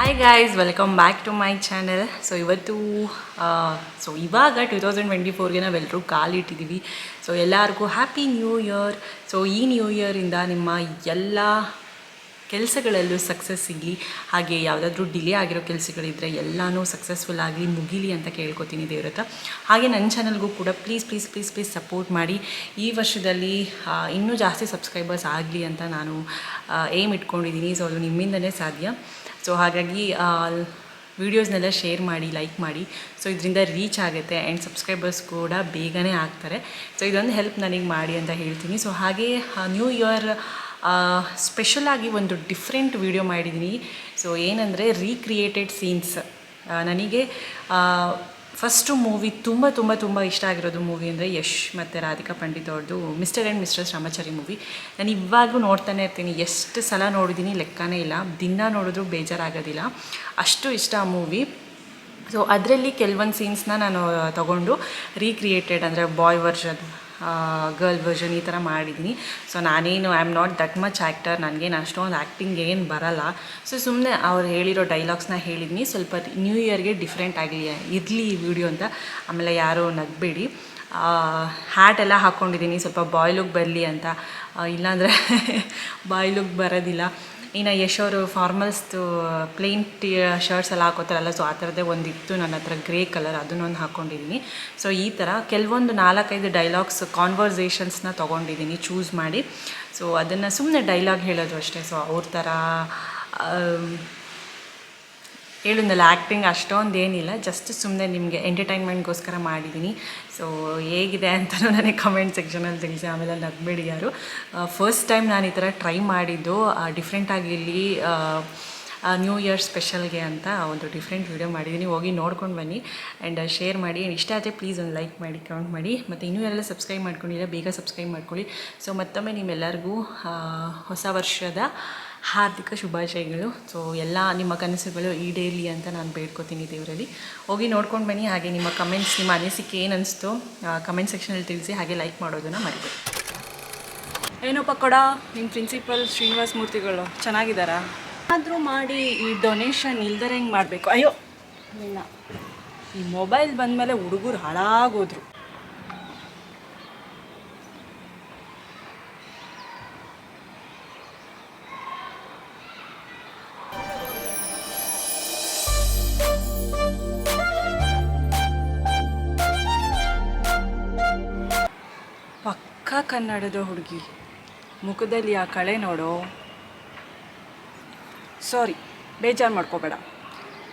Hi guys, welcome back to my channel. So ಇವತ್ತು ಇವಾಗ 2024ಗೆ ನಾವೆಲ್ಲರೂ ಕಾಲಿಟ್ಟಿದ್ದೀವಿ. ಸೊ ಎಲ್ಲರಿಗೂ ಹ್ಯಾಪಿ ನ್ಯೂ ಇಯರ್. ಸೊ ಈ ನ್ಯೂ ಇಯರಿಂದ ನಿಮ್ಮ ಎಲ್ಲ ಕೆಲಸಗಳಲ್ಲೂ ಸಕ್ಸಸ್ ಸಿಗಲಿ, ಹಾಗೆ ಯಾವುದಾದ್ರೂ ಡಿಲೇ ಆಗಿರೋ ಕೆಲಸಗಳಿದ್ದರೆ ಎಲ್ಲನೂ ಸಕ್ಸಸ್ಫುಲ್ ಆಗಲಿ, ಮುಗಿಲಿ ಅಂತ ಕೇಳ್ಕೊತೀನಿ ದೇವ್ರ ಹತ್ರ. ಹಾಗೆ ನನ್ನ ಚಾನಲ್ಗೂ ಕೂಡ ಪ್ಲೀಸ್ ಸಪೋರ್ಟ್ ಮಾಡಿ. ಈ ವರ್ಷದಲ್ಲಿ ಇನ್ನೂ ಜಾಸ್ತಿ ಸಬ್ಸ್ಕ್ರೈಬರ್ಸ್ ಆಗಲಿ ಅಂತ ನಾನು ಏಮ್ ಇಟ್ಕೊಂಡಿದ್ದೀನಿ. ಸೊ ಅದು ನಿಮ್ಮಿಂದಲೇ ಸಾಧ್ಯ. ಸೊ ಹಾಗಾಗಿ ವೀಡಿಯೋಸ್ನೆಲ್ಲ ಶೇರ್ ಮಾಡಿ, ಲೈಕ್ ಮಾಡಿ. ಸೊ ಇದರಿಂದ ರೀಚ್ ಆಗುತ್ತೆ ಆ್ಯಂಡ್ ಸಬ್ಸ್ಕ್ರೈಬರ್ಸ್ ಕೂಡ ಬೇಗನೆ ಆಗ್ತಾರೆ. ಸೊ ಇದೊಂದು ಹೆಲ್ಪ್ ನನಗೆ ಮಾಡಿ ಅಂತ ಹೇಳ್ತೀನಿ. ಸೊ ಹಾಗೆ ನ್ಯೂ ಇಯರ್ ಸ್ಪೆಷಲಾಗಿ ಒಂದು ಡಿಫ್ರೆಂಟ್ ವೀಡಿಯೋ ಮಾಡಿದ್ದೀನಿ. ಸೊ ಏನಂದರೆ ರೀಕ್ರಿಯೇಟೆಡ್ ಸೀನ್ಸ್. ನನಗೆ ಫಸ್ಟು ಮೂವಿ ತುಂಬ ಇಷ್ಟ ಆಗಿರೋದು ಮೂವಿ ಅಂದರೆ ಯಶ್ ಮತ್ತು ರಾಧಿಕಾ ಪಂಡಿತ್ ಅವ್ರದ್ದು mister and misters Ramachari movie. ನಾನು ಇವಾಗಲೂ ನೋಡ್ತಾನೆ ಇರ್ತೀನಿ, ಎಷ್ಟು ಸಲ ನೋಡಿದ್ದೀನಿ ಲೆಕ್ಕನೇ ಇಲ್ಲ, ದಿನ ನೋಡಿದ್ರೂ ಬೇಜಾರಾಗೋದಿಲ್ಲ, ಅಷ್ಟು ಇಷ್ಟ ಆ ಮೂವಿ. ಸೊ ಅದರಲ್ಲಿ ಕೆಲವೊಂದು ಸೀನ್ಸ್ನ ನಾನು ತೊಗೊಂಡು ರೀಕ್ರಿಯೇಟೆಡ್ ಅಂದರೆ ಬಾಯ್ ವರ್ಷನ್, ಗರ್ಲ್ ವರ್ಷನ್ ಈ ಥರ ಮಾಡಿದ್ದೀನಿ. ಸೊ ನಾನೇನು I am not that much actor, ನನಗೇನು ಅಷ್ಟೊಂದು ಆ್ಯಕ್ಟಿಂಗ್ ಏನು ಬರಲ್ಲ. ಸೊ ಸುಮ್ಮನೆ ಅವ್ರು ಹೇಳಿರೋ ಡೈಲಾಗ್ಸ್ನ ಹೇಳಿದ್ದೀನಿ. ಸ್ವಲ್ಪ ನ್ಯೂ ಇಯರ್ಗೆ ಡಿಫ್ರೆಂಟ್ ಆಗಲಿ ಇರಲಿ ಈ ವಿಡಿಯೋ ಅಂತ. ಆಮೇಲೆ ಯಾರೂ ನಗಬೇಡಿ. ಹ್ಯಾಟ್ ಎಲ್ಲ ಹಾಕ್ಕೊಂಡಿದ್ದೀನಿ ಸ್ವಲ್ಪ ಬಾಯ್ ಲುಕ್ ಬರಲಿ ಅಂತ, ಇಲ್ಲಾಂದರೆ ಬಾಯ್ ಲುಕ್ ಬರೋದಿಲ್ಲ. ಇನ್ನು ಯಶ್ ಅವರು ಫಾರ್ಮಲ್ಸ್ದು ಪ್ಲೇನ್ ಶರ್ಟ್ಸ್ ಎಲ್ಲ ಹಾಕೋತಾರಲ್ಲ, ಸೊ ಆ ಥರದ್ದೇ ಒಂದಿತ್ತು ನನ್ನ ಹತ್ರ, ಗ್ರೇ ಕಲರ್, ಅದನ್ನೊಂದು ಹಾಕ್ಕೊಂಡಿದ್ದೀನಿ. ಸೊ ಈ ಥರ ಕೆಲವೊಂದು 4-5 ಡೈಲಾಗ್ಸ್ ಕಾನ್ವರ್ಸೇಷನ್ಸ್ನ ತೊಗೊಂಡಿದ್ದೀನಿ ಚೂಸ್ ಮಾಡಿ. ಸೊ ಅದನ್ನು ಸುಮ್ಮನೆ ಡೈಲಾಗ್ ಹೇಳೋದು ಅಷ್ಟೇ. ಸೊ ಅವ್ರ ಥರ ಹೇಳಿದ್ನಲ್ಲ, ಆ್ಯಕ್ಟಿಂಗ್ ಅಷ್ಟೊಂದು ಏನಿಲ್ಲ, ಜಸ್ಟ್ ಸುಮ್ಮನೆ ನಿಮಗೆ ಎಂಟರ್ಟೈನ್ಮೆಂಟ್ಗೋಸ್ಕರ ಮಾಡಿದ್ದೀನಿ. ಸೊ ಹೇಗಿದೆ ಅಂತಲೂ ನನಗೆ ಕಮೆಂಟ್ ಸೆಕ್ಷನಲ್ಲಿ ತಿಳಿಸಿ. ಆಮೇಲೆ ನಗಬೇಡಿ ಯಾರು. ಫಸ್ಟ್ ಟೈಮ್ ನಾನು ಈ ಥರ ಟ್ರೈ ಮಾಡಿದ್ದು, ಡಿಫ್ರೆಂಟಾಗಿ ಇಲ್ಲಿ ನ್ಯೂ ಇಯರ್ ಸ್ಪೆಷಲ್ಗೆ ಅಂತ ಒಂದು ಡಿಫ್ರೆಂಟ್ ವೀಡಿಯೋ ಮಾಡಿದ್ದೀನಿ. ಹೋಗಿ ನೋಡ್ಕೊಂಡು ಬನ್ನಿ ಆ್ಯಂಡ್ ಶೇರ್ ಮಾಡಿ. ಇಷ್ಟ ಆದರೆ ಪ್ಲೀಸ್ ಒಂದು ಲೈಕ್ ಮಾಡಿ, ಕಮೆಂಟ್ ಮಾಡಿ. ಮತ್ತು ಇನ್ನೂ ಎಲ್ಲ ಸಬ್ಸ್ಕ್ರೈಬ್ ಮಾಡ್ಕೊಂಡಿಲ್ಲ, ಬೇಗ ಸಬ್ಸ್ಕ್ರೈಬ್ ಮಾಡ್ಕೊಳ್ಳಿ. ಸೊ ಮತ್ತೊಮ್ಮೆ ನಿಮ್ಮೆಲ್ಲರಿಗೂ ಹೊಸ ವರ್ಷದ ಹಾರ್ದಿಕ ಶುಭಾಶಯಗಳು. ಸೊ ಎಲ್ಲ ನಿಮ್ಮ ಕನಸುಗಳು ಈಡೇರಲಿ ಅಂತ ನಾನು ಬೇಡ್ಕೊತೀನಿ ದೇವರಲ್ಲಿ. ಹೋಗಿ ನೋಡ್ಕೊಂಡು ಬನ್ನಿ. ಹಾಗೆ ನಿಮ್ಮ ಕಮೆಂಟ್ಸ್, ನಿಮ್ಮ ಅನಿಸಿಕೆ ಏನು ಅನಿಸ್ತು ಕಮೆಂಟ್ ಸೆಕ್ಷನಲ್ಲಿ ತಿಳಿಸಿ. ಹಾಗೆ ಲೈಕ್ ಮಾಡೋದನ್ನು ಮರಿಬೇಡಿ. ಏನೋ ಪಕೋಡ, ನಿಮ್ಮ ಪ್ರಿನ್ಸಿಪಲ್ ಶ್ರೀನಿವಾಸ ಮೂರ್ತಿಗಳು ಚೆನ್ನಾಗಿದ್ದಾರಾ? ಆದರೂ ಮಾಡಿ ಈ ಡೊನೇಷನ್ ಇಲ್ದರೆ ಹೆಂಗೆ ಮಾಡಬೇಕು? ಅಯ್ಯೋ ಇಲ್ಲ, ಈ ಮೊಬೈಲ್ ಬಂದಮೇಲೆ ಹುಡುಗರು ಹಾಳಾಗೋದ್ರು. ಪಕ್ಕಾ ಕನ್ನಡದ ಹುಡುಗಿ, ಮುಖದಲ್ಲಿ ಆ ಕಳೆ ನೋಡೋ. ಸಾರಿ, ಬೇಜಾರು ಮಾಡ್ಕೋಬೇಡ.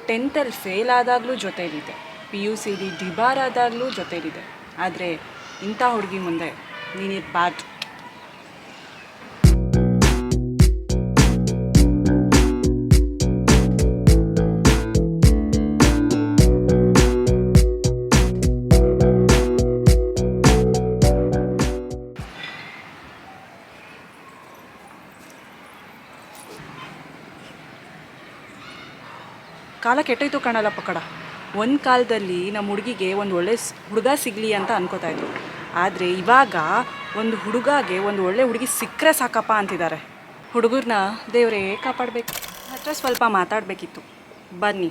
10th ಫೇಲ್ ಆದಾಗಲೂ ಜೊತೆಯಲ್ಲಿದೆ, PUC ಡಿಬಾರ್ ಆದಾಗಲೂ ಜೊತೆಯಲ್ಲಿದೆ. ಆದರೆ ಇಂಥ ಹುಡುಗಿ ಮುಂದೆ ನೀನಿರಬಾರ್ದು. ಕಾಲ ಕೆಟ್ಟೋಯ್ತು ಕಾಣಲ್ಲ ಪಕಡ. ಒಂದು ಕಾಲದಲ್ಲಿ ನಮ್ಮ ಹುಡುಗಿಗೆ ಒಂದು ಒಳ್ಳೆ ಹುಡುಗ ಸಿಗಲಿ ಅಂತ ಅನ್ಕೋತಾಯಿದ್ರು. ಆದರೆ ಇವಾಗ ಒಂದು ಹುಡುಗಗೆ ಒಂದು ಒಳ್ಳೆ ಹುಡುಗಿ ಸಿಕ್ಕರೆ ಸಾಕಪ್ಪ ಅಂತಿದ್ದಾರೆ. ಹುಡುಗರನ್ನ ದೇವರೇ ಕಾಪಾಡಬೇಕು. ಹತ್ರ ಸ್ವಲ್ಪ ಮಾತಾಡಬೇಕಿತ್ತು. ಬನ್ನಿ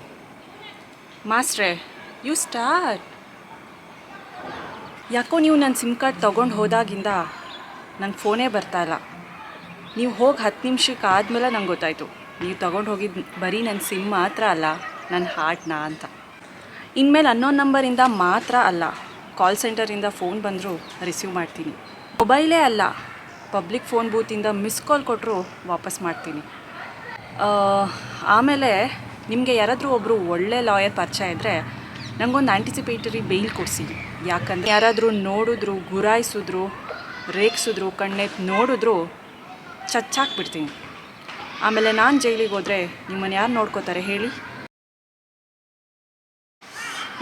ಮಾಸ್ಟ್ರೇ, ಯು ಸ್ಟಾರ್ಟ್. ಯಾಕೋ ನೀವು ನನ್ನ ಸಿಮ್ ಕಾರ್ಡ್ ತೊಗೊಂಡು ಹೋದಾಗಿಂದ ನಂಗೆ ಫೋನೇ ಬರ್ತಾಯಿಲ್ಲ. ನೀವು ಹೋಗಿ 10 ನಿಮಿಷಕ್ಕೆ ಆದಮೇಲೆ ನಂಗೆ ಗೊತ್ತಾಯಿತು ನೀವು ತೊಗೊಂಡು ಹೋಗಿದ್ದು ಬರೀ ನನ್ನ ಸಿಮ್ ಮಾತ್ರ ಅಲ್ಲ, ನನ್ನ ಹಾರ್ಟ್ನ ಅಂತ. ಇನ್ಮೇಲೆ ಅನ್ನೋನ್ ನಂಬರಿಂದ ಮಾತ್ರ ಅಲ್ಲ, ಕಾಲ್ ಸೆಂಟರಿಂದ ಫೋನ್ ಬಂದರೂ ರಿಸೀವ್ ಮಾಡ್ತೀನಿ. ಮೊಬೈಲೇ ಅಲ್ಲ, ಪಬ್ಲಿಕ್ ಫೋನ್ ಬೂತಿಂದ ಮಿಸ್ ಕಾಲ್ ಕೊಟ್ಟರು ವಾಪಸ್ ಮಾಡ್ತೀನಿ. ಆಮೇಲೆ ನಿಮಗೆ ಯಾರಾದರೂ ಒಬ್ಬರು ಒಳ್ಳೆ ಲಾಯರ್ ಪರಿಚಯ ಇದ್ದರೆ ನನಗೊಂದು ಆ್ಯಂಟಿಸಿಪೇಟರಿ ಬೇಲ್ ಕೊಡಿಸಿ. ಯಾಕಂದರೆ ಯಾರಾದರೂ ನೋಡಿದ್ರು, ಗುರಾಯಿಸಿದ್ರು, ರೇಗಿಸಿದ್ರು, ಕಣ್ಣೆತ್ತು ನೋಡಿದ್ರು ಚಚ್ಚಾಕ್ಬಿಡ್ತೀನಿ. ಆಮೇಲೆ ನಾನು ಜೈಲಿಗೆ ಹೋದರೆ ನಿಮ್ಮನ್ನು ಯಾರು ನೋಡ್ಕೋತಾರೆ ಹೇಳಿ?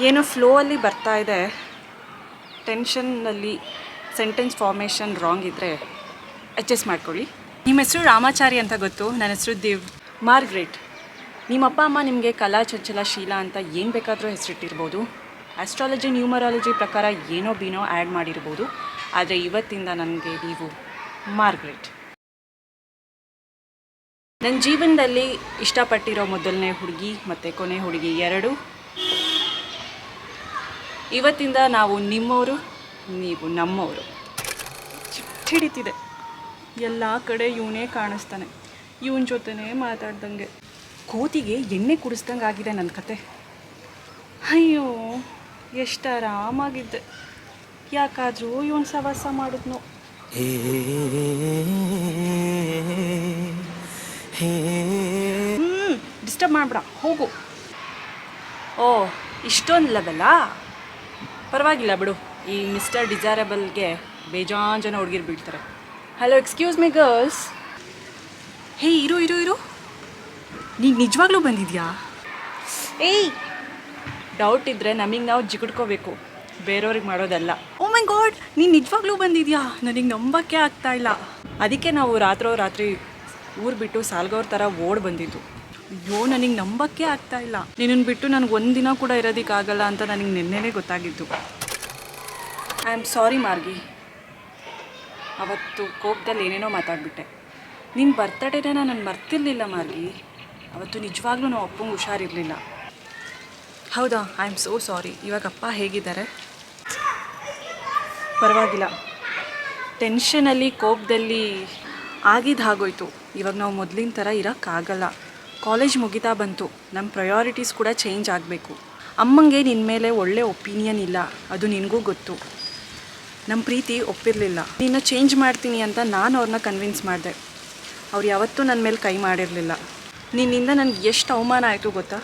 ಏನೋ ಫ್ಲೋ ಅಲ್ಲಿ ಬರ್ತಾ ಇದೆ, ಟೆನ್ಷನ್ನಲ್ಲಿ ಸೆಂಟೆನ್ಸ್ ಫಾರ್ಮೇಷನ್ ರಾಂಗ್ ಇದ್ದರೆ ಅಡ್ಜಸ್ಟ್ ಮಾಡ್ಕೊಳ್ಳಿ. ನಿಮ್ಮ ಹೆಸರು ರಾಮಾಚಾರಿ ಅಂತ ಗೊತ್ತು, ನನ್ನ ಹೆಸರು ಮಾರ್ಗ್ರೆಟ್. ನಿಮ್ಮ ಅಪ್ಪ ಅಮ್ಮ ನಿಮಗೆ ಕಲಾ, ಚಂಚಲ, ಶೀಲಾ ಅಂತ ಏನು ಬೇಕಾದರೂ ಹೆಸರಿಟ್ಟಿರ್ಬೋದು. ಆಸ್ಟ್ರಾಲಜಿ, ನ್ಯೂಮರಾಲಜಿ ಪ್ರಕಾರ ಏನೋ ಬೀನೋ ಆ್ಯಡ್ ಮಾಡಿರ್ಬೋದು. ಆದರೆ ಇವತ್ತಿಂದ ನನಗೆ ನೀವು ಮಾರ್ಗ್ರೆಟ್. ನನ್ನ ಜೀವನದಲ್ಲಿ ಇಷ್ಟಪಟ್ಟಿರೋ ಮೊದಲನೇ ಹುಡುಗಿ ಮತ್ತು ಕೊನೆ ಹುಡುಗಿ ಎರಡು. ಇವತ್ತಿಂದ ನಾವು ನಿಮ್ಮವರು, ನೀವು ನಮ್ಮವರು. ಹಿಡಿತಿದೆ ಎಲ್ಲ ಕಡೆ ಇವನೇ ಕಾಣಿಸ್ತಾನೆ, ಇವನ ಜೊತೆನೇ ಮಾತಾಡ್ದಂಗೆ. ಕೋತಿಗೆ ಎಣ್ಣೆ ಕುಡಿಸ್ದಂಗೆ ಆಗಿದೆ ನನ್ನ ಕತೆ. ಅಯ್ಯೋ ಎಷ್ಟು ಆರಾಮಾಗಿದ್ದೆ, ಯಾಕಾದರೂ ಇವನು ಸವಾಸ ಮಾಡಿದ್ನು. ಡಿಸ್ಟರ್ಬ್ ಮಾಡ್ಬೇಡ, ಹೋಗು. ಓ ಇಷ್ಟೊಂದು ಲೆವೆಲ್ಲಾ? ಪರವಾಗಿಲ್ಲ ಬಿಡು, ಈ ಮಿಸ್ಟರ್ ಡಿಸೈರಬಲ್ಗೆ ಬೇಜಾನ್ ಜನ ಹುಡುಗಿರು ಬೀಳ್ತಾರೆ. Hello, excuse me girls. ಹೇ ಇರು ಇರು ಇರು, ನೀನು ನಿಜವಾಗ್ಲೂ ಬಂದಿದ್ಯಾ? ಏಯ್, ಡೌಟ್ ಇದ್ದರೆ ನಮಗೆ ನಾವು ಜಿಗಿಡ್ಕೋಬೇಕು, ಬೇರೆಯವ್ರಿಗೆ ಮಾಡೋದಲ್ಲ. ಓ ಮೈ ಗಾಡ್, ನೀನು ನಿಜವಾಗ್ಲೂ ಬಂದಿದ್ಯಾ? ನನಗೆ ನಂಬಕ್ಕೆ ಆಗ್ತಾ ಇಲ್ಲ. ಅದಕ್ಕೆ ನಾವು ರಾತ್ರಿ ಊರು ಬಿಟ್ಟು ಸಾಲ್ಗವ್ರ ಥರ ಓಡ್ ಬಂದಿದ್ದು. ಅಯ್ಯೋ ನನಗೆ ನಂಬಕ್ಕೆ ಆಗ್ತಾ ಇಲ್ಲ. ನಿನ್ನನ್ನು ಬಿಟ್ಟು ನನಗೆ ಒಂದಿನ ಕೂಡ ಇರೋದಕ್ಕಾಗಲ್ಲ ಅಂತ ನನಗೆ ನಿನ್ನೆನೇ ಗೊತ್ತಾಗಿದ್ದು. ಐ ಆಮ್ ಸಾರಿ ಮಾರ್ಗಿ, ಅವತ್ತು ಕೋಪದಲ್ಲಿ ಏನೇನೋ ಮಾತಾಡ್ಬಿಟ್ಟೆ. ನಿನ್ನ ಬರ್ತಡೇನ ನಾನು ಮರ್ತಿರ್ಲಿಲ್ಲ ಮಾರ್ಗಿ. ಅವತ್ತು ನಿಜವಾಗ್ಲೂ ನಾವು ಅಪ್ಪಂಗೆ ಹುಷಾರಿರಲಿಲ್ಲ. ಹೌದಾ? I am so sorry. ಇವಾಗ ಅಪ್ಪ ಹೇಗಿದ್ದಾರೆ? ಪರವಾಗಿಲ್ಲ. ಟೆನ್ಷನಲ್ಲಿ ಕೋಪದಲ್ಲಿ ಆಗಿದ್ದು ಆಗೋಯ್ತು. ಇವಾಗ ನಾವು ಮೊದಲಿನ ಥರ ಇರೋಕ್ಕಾಗಲ್ಲ. ಕಾಲೇಜ್ ಮುಗಿತಾ ಬಂತು, ನಮ್ಮ ಪ್ರಯಾರಿಟೀಸ್ ಕೂಡ ಚೇಂಜ್ ಆಗಬೇಕು. ಅಮ್ಮಂಗೆ ನಿನ್ನ ಮೇಲೆ ಒಳ್ಳೆ ಒಪಿನಿಯನ್ ಇಲ್ಲ, ಅದು ನಿನಗೂ ಗೊತ್ತು. ನಮ್ಮ ಪ್ರೀತಿ ಒಪ್ಪಿರಲಿಲ್ಲ. ನಿನ್ನ ಚೇಂಜ್ ಮಾಡ್ತೀನಿ ಅಂತ ನಾನು ಅವ್ರನ್ನ ಕನ್ವಿನ್ಸ್ ಮಾಡಿದೆ. ಅವ್ರು ಯಾವತ್ತೂ ನನ್ನ ಮೇಲೆ ಕೈ ಮಾಡಿರಲಿಲ್ಲ. ನಿನ್ನಿಂದ ನನಗೆ ಎಷ್ಟು ಅವಮಾನ ಆಯಿತು ಗೊತ್ತಾ?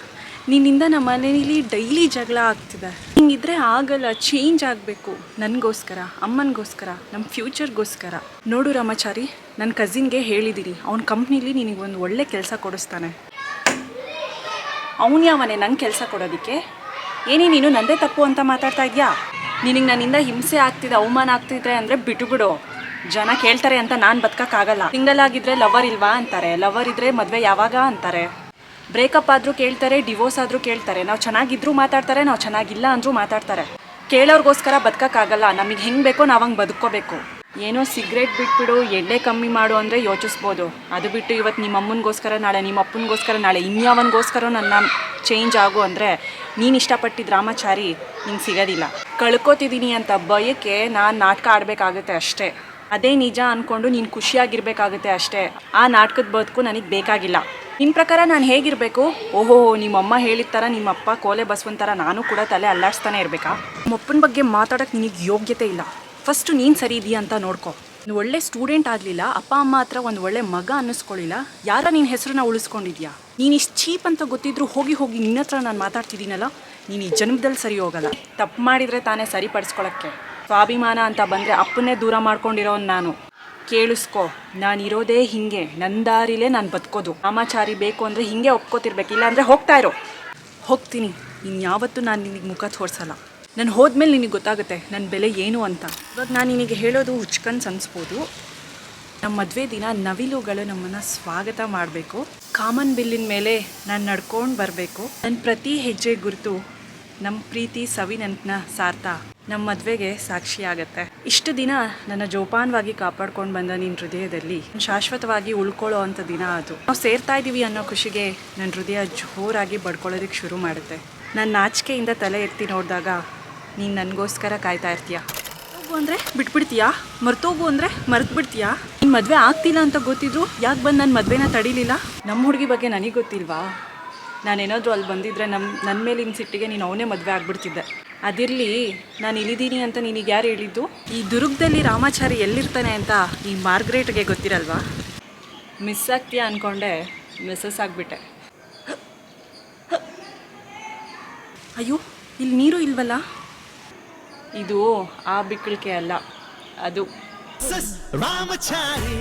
ನಿನ್ನಿಂದ ನಮ್ಮ ಮನೇಲಿ ಡೈಲಿ ಜಗಳ ಆಗ್ತಿದೆ. ಹಿಂಗಿದ್ರೆ ಆಗಲ್ಲ, ಚೇಂಜ್ ಆಗಬೇಕು. ನನಗೋಸ್ಕರ, ಅಮ್ಮನಿಗೋಸ್ಕರ, ನಮ್ಮ ಫ್ಯೂಚರ್ಗೋಸ್ಕರ. ನೋಡು ರಾಮಾಚಾರಿ, ನನ್ನ ಕಸಿನ್ಗೆ ಹೇಳಿದ್ದೀನಿ, ಅವ್ನ ಕಂಪ್ನೀಲಿ ನಿನಗೆ ಒಂದು ಒಳ್ಳೆ ಕೆಲಸ ಕೊಡಿಸ್ತಾನೆ. ಅವನು ಯಾವನೇ ನಂಗೆ ಕೆಲಸ ಕೊಡೋದಕ್ಕೆ? ಏನೇ ನೀನು ನಂದೇ ತಪ್ಪು ಅಂತ ಮಾತಾಡ್ತಾ ಇದೆಯಾ? ನಿನಗೆ ನನ್ನಿಂದ ಹಿಂಸೆ ಆಗ್ತಿದೆ, ಅವಮಾನ ಆಗ್ತಿದೆ ಅಂದರೆ ಬಿಟ್ಟುಬಿಡು. ಜನ ಕೇಳ್ತಾರೆ ಅಂತ ನಾನು ಬದುಕೋಕ್ಕಾಗಲ್ಲ. ಸಿಂಗಲ್ ಆಗಿದ್ದರೆ ಲವರ್ ಇಲ್ವಾ ಅಂತಾರೆ, ಲವರ್ ಇದ್ದರೆ ಮದುವೆ ಯಾವಾಗ ಅಂತಾರೆ. ಬ್ರೇಕಪ್ ಆದರೂ ಕೇಳ್ತಾರೆ, ಡಿವೋರ್ಸ್ ಆದರೂ ಕೇಳ್ತಾರೆ. ನಾವು ಚೆನ್ನಾಗಿದ್ರೂ ಮಾತಾಡ್ತಾರೆ, ನಾವು ಚೆನ್ನಾಗಿಲ್ಲ ಅಂದರೂ ಮಾತಾಡ್ತಾರೆ. ಕೇಳೋರ್ಗೋಸ್ಕರ ಬದುಕೋಕ್ಕಾಗಲ್ಲ. ನಮಗೆ ಹೆಂಗೆ ಬೇಕೋ ನಾವು ಹಂಗೆ ಬದುಕೋಬೇಕು. ಏನೋ ಸಿಗ್ರೆಟ್ ಬಿಟ್ಬಿಡು, ಎಣ್ಣೆ ಕಮ್ಮಿ ಮಾಡು ಅಂದರೆ ಯೋಚಿಸ್ಬೋದು. ಅದು ಬಿಟ್ಟು ಇವತ್ತು ನಿಮ್ಮ ಅಮ್ಮನಿಗೋಸ್ಕರ, ನಾಳೆ ನಿಮ್ಮ ಅಪ್ಪನಿಗೋಸ್ಕರ, ನಾಳೆ ಇನ್ಯಾವನಿಗೋಸ್ಕರ ನನ್ನ ಚೇಂಜ್ ಆಗು ಅಂದರೆ ನೀನು ಇಷ್ಟಪಟ್ಟಿದ್ದ ರಾಮಾಚಾರಿ ನಿಂಗೆ ಸಿಗೋದಿಲ್ಲ. ಕಳ್ಕೊತಿದ್ದೀನಿ ಅಂತ ಭಯಕ್ಕೆ ನಾನು ನಾಟಕ ಆಡಬೇಕಾಗುತ್ತೆ ಅಷ್ಟೇ. ಅದೇ ನಿಜ ಅಂದ್ಕೊಂಡು ನೀನು ಖುಷಿಯಾಗಿರ್ಬೇಕಾಗುತ್ತೆ ಅಷ್ಟೇ. ಆ ನಾಟಕದ ಬದುಕು ನನಗೆ ಬೇಕಾಗಿಲ್ಲ. ನಿನ್ನ ಪ್ರಕಾರ ನಾನು ಹೇಗಿರಬೇಕು? ಓಹೋ, ನಿಮ್ಮಮ್ಮ ಹೇಳಿದ ಥರ ನಿಮ್ಮಪ್ಪ ಕೋಲೆ ಬಸವನ ಥರ ನಾನು ಕೂಡ ತಲೆ ಅಲ್ಲಾಡಿಸ್ತಾನೆ ಇರಬೇಕಾ? ನಿಮ್ಮಪ್ಪನ ಬಗ್ಗೆ ಮಾತಾಡೋಕ್ಕೆ ನಿನಗೆ ಯೋಗ್ಯತೆ ಇಲ್ಲ. ಫಸ್ಟು ನೀನು ಸರಿ ಇದೆಯಾ ಅಂತ ನೋಡ್ಕೊ. ನೀನು ಒಳ್ಳೆ ಸ್ಟೂಡೆಂಟ್ ಆಗಲಿಲ್ಲ, ಅಪ್ಪ ಅಮ್ಮ ಹತ್ರ ಒಂದು ಒಳ್ಳೆ ಮಗ ಅನ್ನಿಸ್ಕೊಳ್ಳಿಲ್ಲ, ಯಾರ ನಿನ್ನ ಹೆಸರನ್ನ ಉಳಿಸ್ಕೊಂಡಿದ್ಯಾ? ನೀನು ಇಷ್ಟು ಚೀಪ್ ಅಂತ ಗೊತ್ತಿದ್ರು ಹೋಗಿ ನಿನ್ನ ಹತ್ರ ನಾನು ಮಾತಾಡ್ತಿದ್ದೀನಲ್ಲ, ನೀನು ಈ ಜನ್ಮದಲ್ಲಿ ಸರಿ ಹೋಗಲ್ಲ. ತಪ್ಪು ಮಾಡಿದರೆ ತಾನೇ ಸರಿಪಡಿಸ್ಕೊಳ್ಳೋಕ್ಕೆ. ಸ್ವಾಭಿಮಾನ ಅಂತ ಬಂದರೆ ಅಪ್ಪನ್ನೇ ದೂರ ಮಾಡ್ಕೊಂಡಿರೋನು ನಾನು. ಕೇಳಿಸ್ಕೊ, ನಾನಿರೋದೇ ಹಿಂಗೆ, ನನ್ನ ದಾರಿಲೇ ನಾನು ಬದುಕೋದು. ರಾಮಾಚಾರಿ ಬೇಕು ಅಂದರೆ ಹಿಂಗೆ ಒಪ್ಕೋತಿರ್ಬೇಕು, ಇಲ್ಲ ಅಂದರೆ ಹೋಗ್ತಾ ಇರೋ. ಹೋಗ್ತೀನಿ, ಇನ್ಯಾವತ್ತೂ ನಾನು ನಿನಗೆ ಮುಖ ತೋರಿಸಲ್ಲ. ನಾನು ಹೋದ್ಮೇಲೆ ನಿನಗೆ ಗೊತ್ತಾಗುತ್ತೆ ನನ್ನ ಬೆಲೆ ಏನು ಅಂತ. ಇವಾಗ ನಾನು ನಿನಗೆ ಹೇಳೋದು ಹುಚ್ಕನ್ಸು ಅನಿಸ್ಬೋದು. ನಮ್ಮ ಮದುವೆ ದಿನ ನವಿಲುಗಳು ನಮ್ಮನ್ನು ಸ್ವಾಗತ ಮಾಡಬೇಕು. ಕಾಮನ್ ಬಿಲ್ಲಿನ ಮೇಲೆ ನಾನು ನಡ್ಕೊಂಡು ಬರಬೇಕು. ನನ್ನ ಪ್ರತಿ ಹೆಜ್ಜೆ ಗುರುತು ನಮ್ಮ ಪ್ರೀತಿ ಸವಿ ನೆನಪನ್ನ ಸಾರ್ತಾ ನಮ್ಮ ಮದುವೆಗೆ ಸಾಕ್ಷಿ ಆಗುತ್ತೆ. ಇಷ್ಟು ದಿನ ನನ್ನ ಜೋಪಾನವಾಗಿ ಕಾಪಾಡ್ಕೊಂಡು ಬಂದ ನಿನ್ನ ಹೃದಯದಲ್ಲಿ ಶಾಶ್ವತವಾಗಿ ಉಳ್ಕೊಳ್ಳೋ ಅಂಥ ದಿನ ಅದು. ನಾವು ಸೇರ್ತಾ ಇದ್ದೀವಿ ಅನ್ನೋ ಖುಷಿಗೆ ನನ್ನ ಹೃದಯ ಜೋರಾಗಿ ಬಡ್ಕೊಳ್ಳೋದಕ್ಕೆ ಶುರು ಮಾಡುತ್ತೆ. ನಾನು ನಾಚಿಕೆಯಿಂದ ತಲೆ ಎತ್ತಿ ನೋಡಿದಾಗ ನೀನು ನನಗೋಸ್ಕರ ಕಾಯ್ತಾ ಇರ್ತೀಯ. ಹೋಗು ಅಂದರೆ ಬಿಟ್ಬಿಡ್ತೀಯಾ, ಮರ್ತೋಗು ಅಂದರೆ ಮರೆತು ಬಿಡ್ತೀಯಾ? ನಿನ್ನ ಮದುವೆ ಆಗ್ತಿಲ್ಲ ಅಂತ ಗೊತ್ತಿದ್ರು ಯಾಕೆ ಬಂದು ನನ್ನ ಮದುವೆನ ತಡೀಲಿಲ್ಲ? ನಮ್ಮ ಹುಡುಗಿ ಬಗ್ಗೆ ನನಗೆ ಗೊತ್ತಿಲ್ವಾ? ನಾನೇನಾದರೂ ಅಲ್ಲಿ ಬಂದಿದ್ದರೆ ನನ್ನ ಮೇಲಿನ ಸಿಟ್ಟಿಗೆ ನೀನು ಅವನೇ ಮದುವೆ ಆಗಿಬಿಡ್ತಿದ್ದೆ. ಅದಿರಲಿ, ನಾನು ಇಲ್ಲಿದ್ದೀನಿ ಅಂತ ನಿನಗೆ ಯಾರು ಹೇಳಿದ್ದು? ಈ ದುರ್ಗದಲ್ಲಿ ರಾಮಾಚಾರಿ ಎಲ್ಲಿರ್ತಾನೆ ಅಂತ ಈ ಮಾರ್ಗ್ರೇಟ್ಗೆ ಗೊತ್ತಿರಲ್ವಾ? ಮಿಸ್ ಆಗ್ತೀಯಾ ಅಂದ್ಕೊಂಡೆ, ಮಿಸ್ಸಸ್ ಆಗಿಬಿಟ್ಟೆ. ಅಯ್ಯೋ, ಇಲ್ಲಿ ನೀರು ಇಲ್ವಲ್ಲ? ಇದು ಆ ಬಿಕ್ಕಳಿಕೆ ಅಲ್ಲ, ಅದು ರಾಮಾಚಾರಿ.